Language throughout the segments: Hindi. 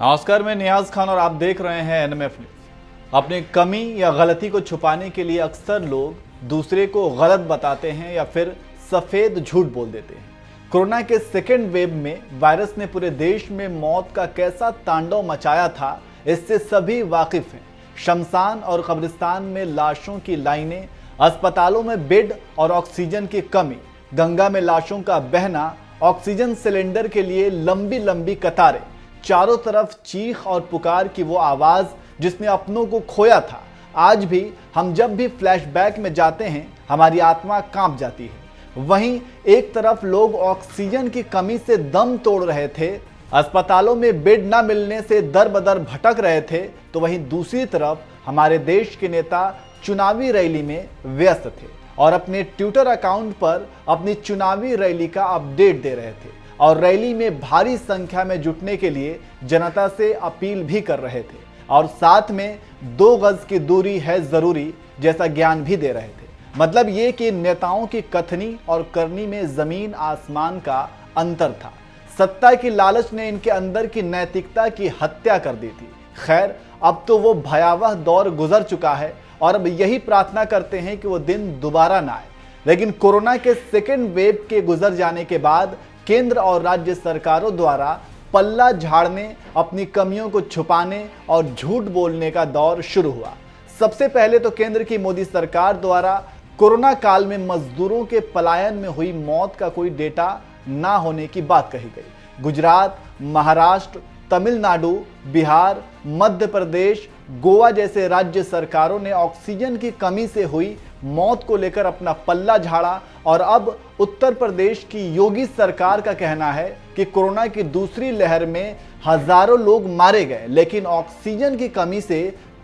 नमस्कार, मैं नियाज खान और आप देख रहे हैं एनएमएफ न्यूज। अपनी कमी या गलती को छुपाने के लिए अक्सर लोग दूसरे को गलत बताते हैं या फिर सफेद झूठ बोल देते हैं। कोरोना के सेकेंड वेव में वायरस ने पूरे देश में मौत का कैसा तांडव मचाया था, इससे सभी वाकिफ हैं। शमशान और कब्रिस्तान में लाशों की लाइनें, अस्पतालों में बेड और ऑक्सीजन की कमी, गंगा में लाशों का बहना, ऑक्सीजन सिलेंडर के लिए लंबी लंबी कतारें, चारों तरफ चीख और पुकार की वो आवाज जिसने अपनों को खोया था। आज भी हम जब भी फ्लैशबैक में जाते हैं, हमारी आत्मा कांप जाती है। वहीं एक तरफ लोग ऑक्सीजन की कमी से दम तोड़ रहे थे, अस्पतालों में बेड न मिलने से दर बदर भटक रहे थे, तो वहीं दूसरी तरफ हमारे देश के नेता चुनावी रैली में व्यस्त थे और अपने ट्विटर अकाउंट पर अपनी चुनावी रैली का अपडेट दे रहे थे और रैली में भारी संख्या में जुटने के लिए जनता से अपील भी कर रहे थे और साथ में 2 गज की दूरी है जरूरी जैसा ज्ञान भी दे रहे थे। मतलब ये कि नेताओं की कथनी और करनी में जमीन आसमान का अंतर था। सत्ता की लालच ने इनके अंदर की नैतिकता की हत्या कर दी थी। खैर, अब तो वो भयावह दौर गुजर चुका है और अब यही प्रार्थना करते हैं कि वो दिन दोबारा ना आए। लेकिन कोरोना के सेकेंड वेव के गुजर जाने के बाद केंद्र और राज्य सरकारों द्वारा पल्ला झाड़ने, अपनी कमियों को छुपाने और झूठ बोलने का दौर शुरू हुआ। सबसे पहले तो केंद्र की मोदी सरकार द्वारा कोरोना काल में मजदूरों के पलायन में हुई मौत का कोई डेटा ना होने की बात कही गई। गुजरात, महाराष्ट्र, तमिलनाडु, बिहार, मध्य प्रदेश, गोवा जैसे राज्य सरकारों ने ऑक्सीजन की कमी से हुई मौत को लेकर अपना पल्ला झाड़ा और अब उत्तर प्रदेश की योगी सरकार का कहना है कि कोरोना की दूसरी लहर में हजारों लोग मारे गए, लेकिन ऑक्सीजन की कमी से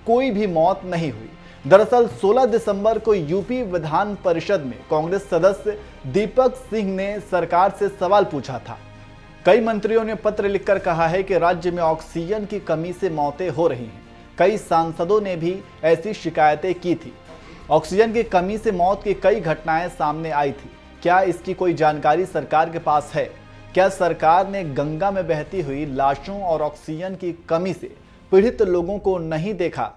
कोई भी मौत नहीं हुई। दरअसल 16 दिसंबर को यूपी विधान परिषद में कांग्रेस सदस्य दीपक सिंह ने सरकार से सवाल पूछा था। कई मंत्रियों ने पत्र लिखकर कहा है कि राज्य में ऑक्सीजन की कमी से मौतें हो रही हैं। कई सांसदों ने भी ऐसी शिकायतें की थी। ऑक्सीजन की कमी से मौत की कई घटनाएं सामने आई थी। क्या इसकी कोई जानकारी सरकार के पास है? क्या सरकार ने गंगा में बहती हुई लाशों और ऑक्सीजन की कमी से पीड़ित लोगों को नहीं देखा?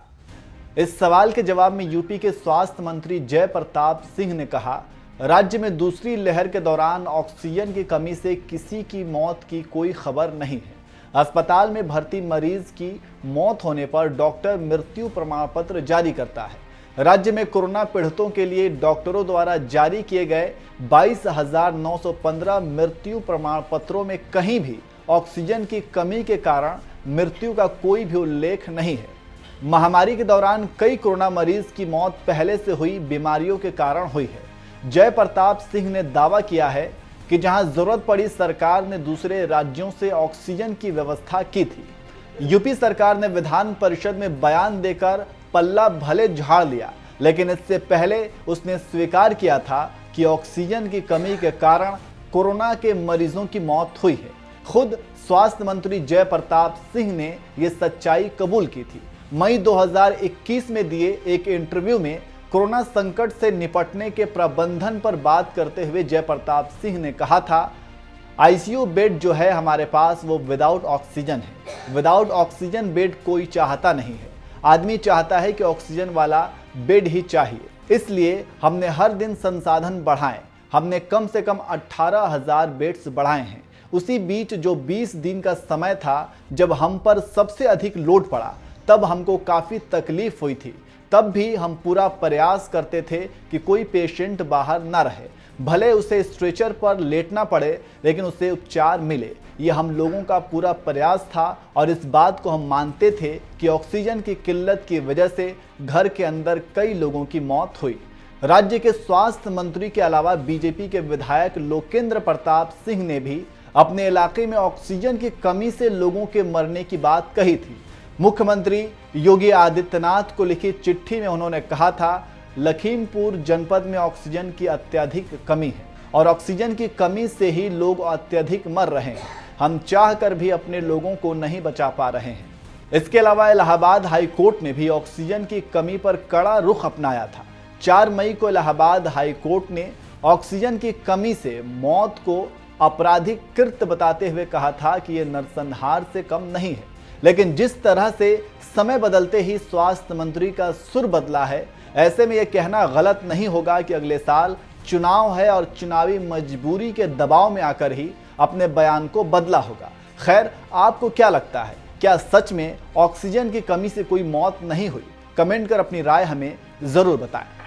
इस सवाल के जवाब में यूपी के स्वास्थ्य मंत्री जय प्रताप सिंह ने कहा, राज्य में दूसरी लहर के दौरान ऑक्सीजन की कमी से किसी की मौत की कोई खबर नहीं है। अस्पताल में भर्ती मरीज की मौत होने पर डॉक्टर मृत्यु प्रमाण पत्र जारी करता है। राज्य में कोरोना पीड़ितों के लिए डॉक्टरों द्वारा जारी किए गए 22,915 मृत्यु प्रमाण पत्रों में कहीं भी ऑक्सीजन की कमी के कारण मृत्यु का कोई भी उल्लेख नहीं है। महामारी के दौरान कई कोरोना मरीज की मौत पहले से हुई बीमारियों के कारण हुई है। जय प्रताप सिंह ने दावा किया है कि जहां जरूरत पड़ी सरकार ने दूसरे राज्यों से ऑक्सीजन की व्यवस्था की थी। यूपी सरकार ने विधान परिषद में बयान देकर पल्ला भले झाड़ लिया, लेकिन इससे पहले उसने स्वीकार किया था कि ऑक्सीजन की कमी के कारण कोरोना के मरीजों की मौत हुई है। खुद स्वास्थ्य मंत्री जय प्रताप सिंह ने यह सच्चाई कबूल की थी। मई 2021 में दिए एक इंटरव्यू में कोरोना संकट से निपटने के प्रबंधन पर बात करते हुए जय प्रताप सिंह ने कहा था, आईसीयू बेड जो है हमारे पास वो विदाउट ऑक्सीजन है। विदाउट ऑक्सीजन बेड कोई चाहता नहीं है। आदमी चाहता है कि ऑक्सीजन वाला बेड ही चाहिए। इसलिए हमने हर दिन संसाधन बढ़ाए। हमने कम से कम 18,000 बेड्स बढ़ाए हैं। उसी बीच जो 20 दिन का समय था जब हम पर सबसे अधिक लोड पड़ा, तब हमको काफ़ी तकलीफ हुई थी। तब भी हम पूरा प्रयास करते थे कि कोई पेशेंट बाहर ना रहे, भले उसे स्ट्रेचर पर लेटना पड़े, लेकिन उसे उपचार मिले। ये हम लोगों का पूरा प्रयास था और इस बात को हम मानते थे कि ऑक्सीजन की किल्लत की वजह से घर के अंदर कई लोगों की मौत हुई। राज्य के स्वास्थ्य मंत्री के अलावा बीजेपी के विधायक लोकेंद्र प्रताप सिंह ने भी अपने इलाके में ऑक्सीजन की कमी से लोगों के मरने की बात कही थी। मुख्यमंत्री योगी आदित्यनाथ को लिखी चिट्ठी में उन्होंने कहा था, लखीमपुर जनपद में ऑक्सीजन की अत्यधिक कमी है और ऑक्सीजन की कमी से ही लोग अत्यधिक मर रहे हैं। हम चाहकर भी अपने लोगों को नहीं बचा पा रहे हैं। इसके अलावा इलाहाबाद हाई कोर्ट ने भी ऑक्सीजन की कमी पर कड़ा रुख अपनाया था। 4 मई को इलाहाबाद हाई कोर्ट ने ऑक्सीजन की कमी से मौत को आपराधिक कृत्य बताते हुए कहा था कि यह नरसंहार से कम नहीं है। लेकिन जिस तरह से समय बदलते ही स्वास्थ्य मंत्री का सुर बदला है, ऐसे में यह कहना गलत नहीं होगा कि अगले साल चुनाव है और चुनावी मजबूरी के दबाव में आकर ही अपने बयान को बदला होगा। खैर, आपको क्या लगता है, क्या सच में ऑक्सीजन की कमी से कोई मौत नहीं हुई? कमेंट कर अपनी राय हमें जरूर बताएं।